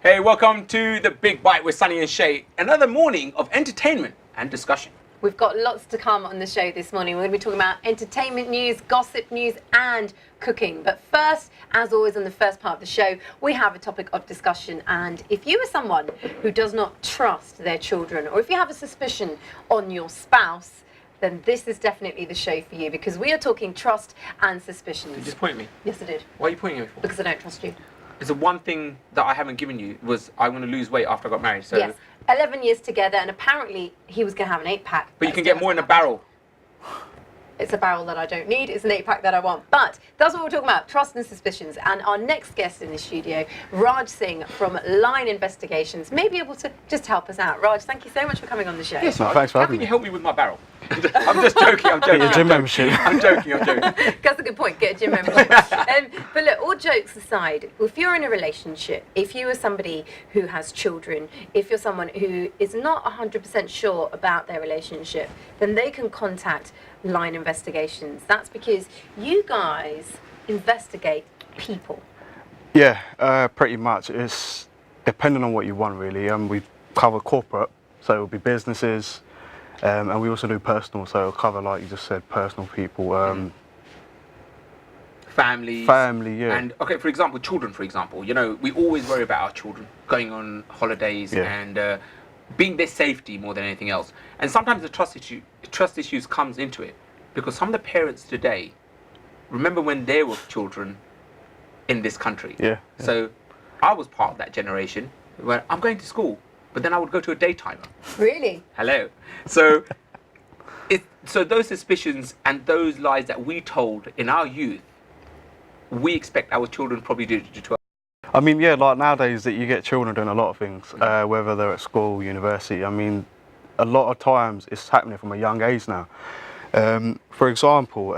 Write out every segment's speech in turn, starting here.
Hey, welcome to The Big Bite with Sunny and Shay. Another morning of entertainment and discussion. We've got lots to come on the show this morning. We're going to be talking about entertainment news, gossip news, and cooking. But first, as always on the first part of the show, we have a topic of discussion. And if you are someone who does not trust their children, or if you have a suspicion on your spouse, then this is definitely the show for you, because we are talking trust and suspicions. Did you just point at me? Yes, I did. Why are you pointing at me for? Because I don't trust you. It's the one thing that I haven't given you was I'm going to lose weight after I got married. So. Yes, 11 years together, and apparently he was going to have an 8-pack. But you can get more in a barrel. It's a barrel that I don't need. It's an 8-pack that I want. But that's what we're talking about, trust and suspicions. And our next guest in the studio, Raj Singh from Line Investigations, may be able to just help us out. Raj, thank you so much for coming on the show. Yes, no, thanks for How having can me. you help me with my barrel? I'm just joking. I'm joking. Get your gym membership. I'm joking. That's a good point. Get a gym membership. But look, all jokes aside, if you're in a relationship, if you are somebody who has children, if you're someone who is not 100% sure about their relationship, then they can contact Line Investigations. That's because you guys investigate people. Yeah, pretty much. It's depending on what you want, really. We cover corporate, so it'll be businesses, and we also do personal, so it'll cover, like you just said, personal people. Families. Family, yeah. And, okay, for example, children, for example. You know, we always worry about our children going on holidays and being their safety more than anything else. And sometimes the trust issues comes into it, because some of the parents today, remember when they were children in this country. Yeah. So I was part of that generation where I'm going to school, but then I would go to a daytimer. Really? Hello. So so those suspicions and those lies that we told in our youth, we expect our children probably do to us. I mean, yeah, like nowadays that you get children doing a lot of things, whether they're at school, university. I mean, a lot of times it's happening from a young age now. For example,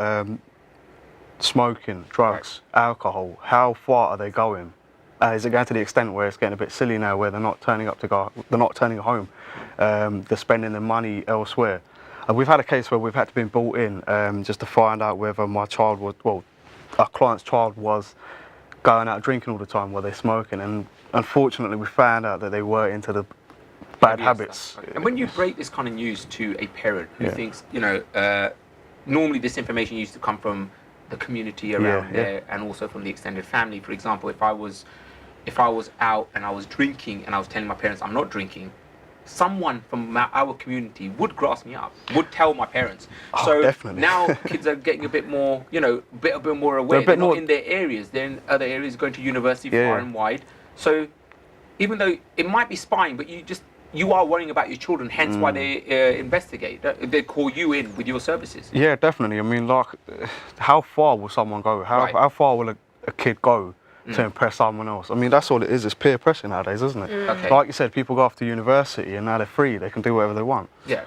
smoking, drugs, alcohol, how far are they going? Is it going to the extent where it's getting a bit silly now, where they're not turning home, they're spending their money elsewhere? We've had a case where we've had to be brought in just to find out whether my child was, well, our client's child was going out drinking all the time while they're smoking, and unfortunately we found out that they were into the bad habits. Okay. And when you break this kind of news to a parent who thinks, you know, normally this information used to come from the community around there and also from the extended family. For example, if I was out and I was drinking and I was telling my parents I'm not drinking, someone from our community would grass me up, would tell my parents. Oh, so definitely. Now kids are getting a bit more, you know, a bit more aware. They're not in their areas. They're in other areas, going to university far and wide. So even though it might be spying, but you are worrying about your children, hence why they investigate. They call you in with your services. Yeah, definitely. I mean, like, how far will someone go? How far will a kid go to impress someone else? I mean, that's all it is. It's peer pressure nowadays, isn't it? Okay. Like you said, people go off to university and now they're free. They can do whatever they want. Yeah.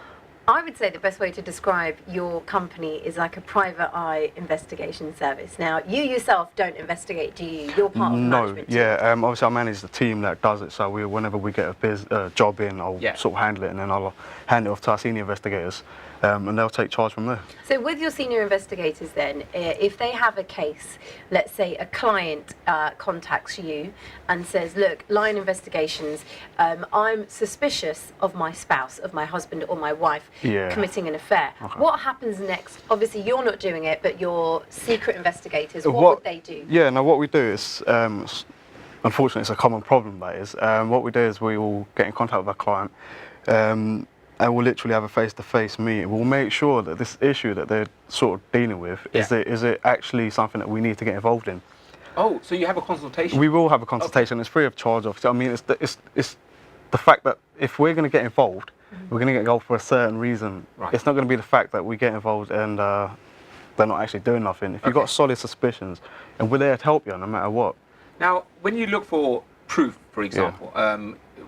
I would say the best way to describe your company is like a private eye investigation service. Now, you yourself don't investigate, do you? You're part of the management team. Obviously I manage the team that does it, so whenever we get a job in, I'll sort of handle it, and then I'll hand it off to our senior investigators, and they'll take charge from there. So with your senior investigators then, if they have a case, let's say a client contacts you and says, look, Line Investigations, I'm suspicious of my spouse, of my husband or my wife committing an affair. Okay. What happens next? Obviously you're not doing it, but your secret investigators, what would they do? Yeah, no, what we do is, unfortunately it's a common problem, that is. What we do is we will get in contact with our client, and we'll literally have a face-to-face meeting. We'll make sure that this issue that they're sort of dealing with, is it actually something that we need to get involved in? Oh, so you have a consultation? We will have a consultation. It's free of charge. Obviously. I mean, it's the fact that if we're going to get involved, we're going to get involved for a certain reason. Right. It's not going to be the fact that we get involved and they're not actually doing nothing. If you've got solid suspicions, and we're there to help you no matter what. Now, when you look for proof, for example,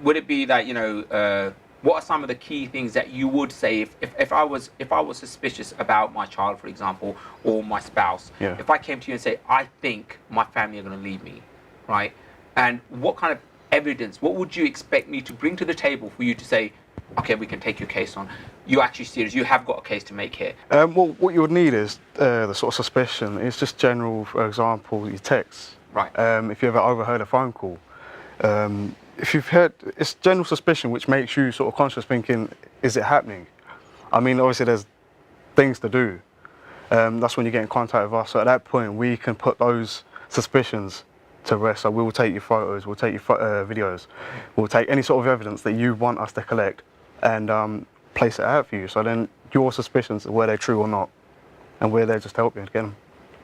would it be that, you know, what are some of the key things that you would say if I was suspicious about my child, for example, or my spouse? If I came to you and say, I think my family are going to leave me, right? And what kind of evidence, what would you expect me to bring to the table for you to say, okay, we can take your case on? You're actually serious. You have got a case to make here. Well, what you would need is the sort of suspicion. It's just general, for example, your texts. Right. If you ever overheard a phone call, if you've heard, it's general suspicion which makes you sort of conscious thinking, is it happening? I mean, obviously there's things to do. That's when you get in contact with us. So at that point, we can put those suspicions to rest. So we will take your photos, we'll take your videos, we'll take any sort of evidence that you want us to collect and place it out for you. So then your suspicions, whether they're true or not, and we're there just to help you to get them.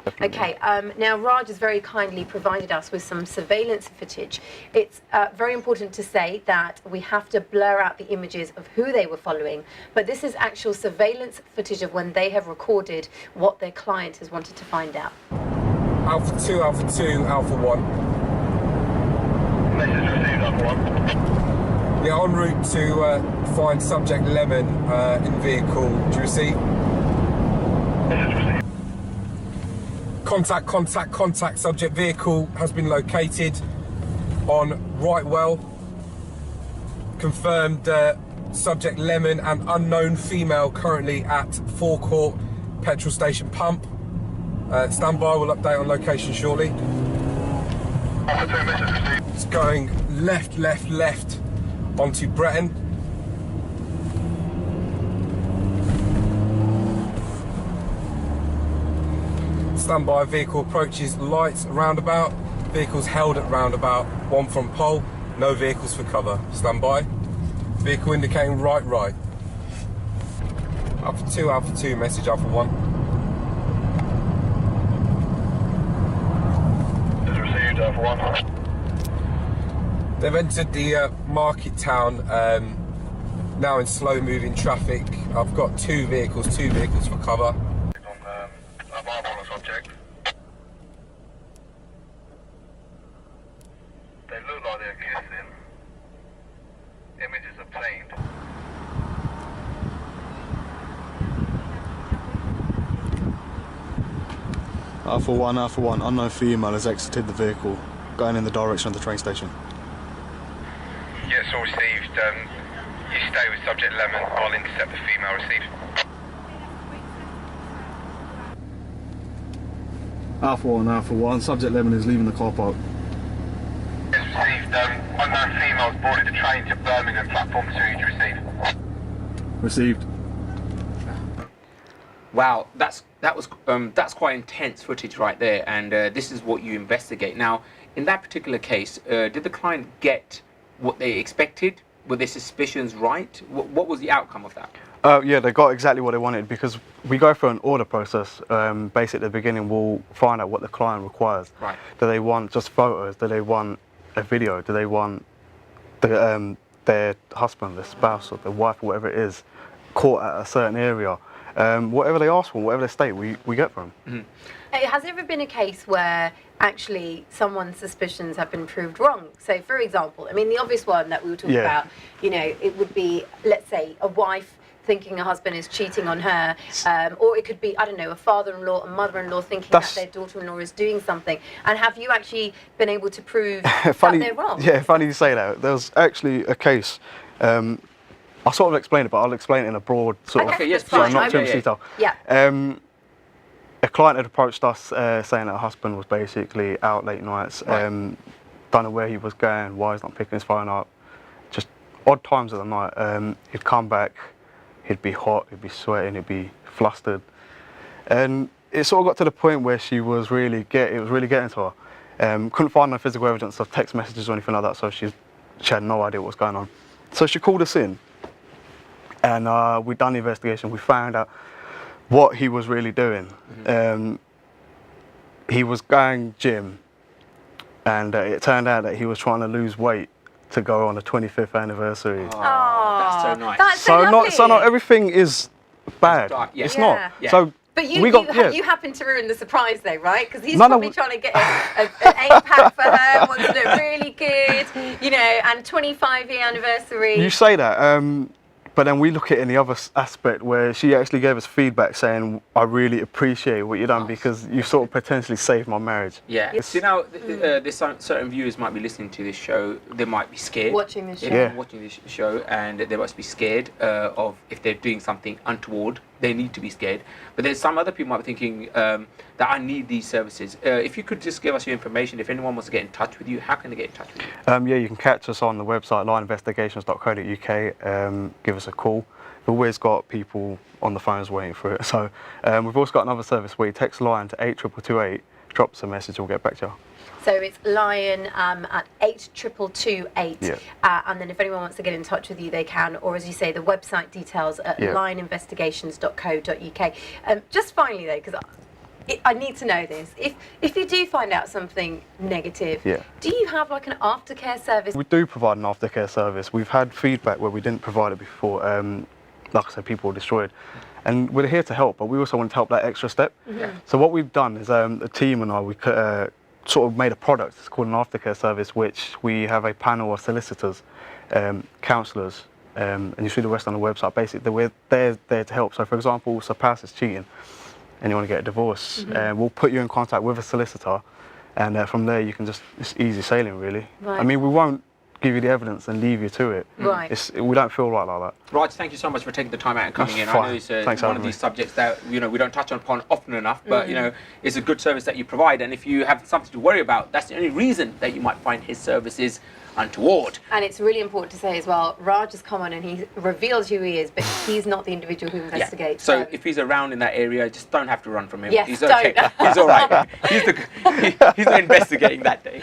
Definitely. Okay, now Raj has very kindly provided us with some surveillance footage. It's very important to say that we have to blur out the images of who they were following, but this is actual surveillance footage of when they have recorded what their client has wanted to find out. Alpha 2, Alpha 2, Alpha 1. Message received, Alpha 1. We are en route to find subject Lemon in vehicle. Do you receive? Message received. Contact. Subject vehicle has been located on Rightwell. Confirmed subject Lemon and unknown female currently at Forecourt petrol station pump. Stand by, we'll update on location shortly. Alpha 2, message received. It's going left onto Breton. Standby, vehicle approaches lights roundabout. Vehicles held at roundabout, one from pole. No vehicles for cover. Standby. Vehicle indicating right. Alpha 2, message Alpha 1. Message received, Alpha 1. They've entered the market town, now in slow moving traffic. I've got two vehicles for cover. I'm on the subject. They look like they're kissing. Images obtained. Alpha 1, unknown female has exited the vehicle, going in the direction of the train station. Yes, all received. You stay with subject Lemon. I'll intercept the female received. Alpha 1, subject Lemon is leaving the car park. Yes, received. Unknown females boarded the train to Birmingham, platform 2. Did you receive? Received. Wow, that's quite intense footage right there, and this is what you investigate. Now, in that particular case, did the client get what they expected? Were their suspicions right? What was the outcome of that? Yeah, they got exactly what they wanted because we go through an order process. Basically, at the beginning, we'll find out what the client requires. Right. Do they want just photos? Do they want a video? Do they want their husband, their spouse, or their wife, or whatever it is, caught at a certain area? Whatever they ask for, whatever they state, we get from them. Hey, has there ever been a case where actually someone's suspicions have been proved wrong? So, for example, I mean, the obvious one that we were talking about, you know, it would be, let's say, a wife thinking a husband is cheating on her, or it could be, I don't know, a father-in-law, a mother-in-law thinking that their daughter-in-law is doing something. And have you actually been able to prove that they're wrong? Yeah, funny you say that. There was actually a case. I'll sort of explain it, but I'll explain it in a broad sort of, yes, so please. not too much detail. Yeah. A client had approached us saying that her husband was basically out late nights, don't know where he was going, why he's not picking his phone up, just odd times of the night. He'd come back, he'd be hot, he'd be sweating, he'd be flustered. And it sort of got to the point where it was really getting to her. Couldn't find no physical evidence of text messages or anything like that, so she had no idea what was going on. So she called us in, and we'd done the investigation. We found out what he was really doing. He was going gym, and it turned out that he was trying to lose weight to go on the 25th anniversary. Oh, that's so nice. That's so lovely. Not everything is bad. Yeah. It's Yeah. not. Yeah. So But you happen to ruin the surprise though, right? Because he's probably trying to get an 8-pack for her, wants to look really good, you know, and 25-year anniversary. You say that, but then we look at it in the other aspect where she actually gave us feedback saying, I really appreciate what you've done because you sort of potentially saved my marriage. Yeah. Yes. So now, there's certain viewers might be listening to this show. They might be scared. Watching this show. Yeah. Watching this show, and they must be scared of if they're doing something untoward they need to be scared. But there's some other people might be thinking that I need these services. If you could just give us your information, if anyone wants to get in touch with you, how can they get in touch with you? Yeah, you can catch us on the website lineinvestigations.co.uk. Give us a call. We've always got people on the phones waiting for it. So we've also got another service where you text Lion to 82228, drop us a message, we'll get back to you. So it's Lion at 82228. Yeah. And then if anyone wants to get in touch with you, they can. Or as you say, the website details at lioninvestigations.co.uk. Just finally, though, because I need to know this. If you do find out something negative, do you have like an aftercare service? We do provide an aftercare service. We've had feedback where we didn't provide it before. Like I said, people were destroyed. And we're here to help, but we also want to help that extra step. So what we've done is a team and I, we sort of made a product. It's called an aftercare service, which we have a panel of solicitors, counsellors, and you see the rest on the website. Basically, we're there to help. So, for example, spouse is cheating, and you want to get a divorce, we'll put you in contact with a solicitor, and from there you can it's easy sailing, really. Right. I mean, we won't give you the evidence and leave you to it. Right. We don't feel right like that. Raj, thank you so much for taking the time out and coming in. Fine. I know it's one of these subjects that we don't touch upon often enough, but it's a good service that you provide. And if you have something to worry about, that's the only reason that you might find his services untoward. And it's really important to say as well, Raj has come on and he reveals who he is, but he's not the individual who investigates. So if he's around in that area, just don't have to run from him. Yes, he's okay. He's all right. He's investigating that day.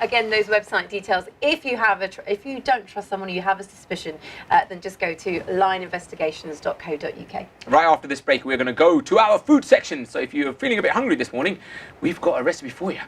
Again, those website details. If you don't trust someone, or you have a suspicion, then just go to lioninvestigations.co.uk. Right after this break, we're going to go to our food section. So if you're feeling a bit hungry this morning, we've got a recipe for you.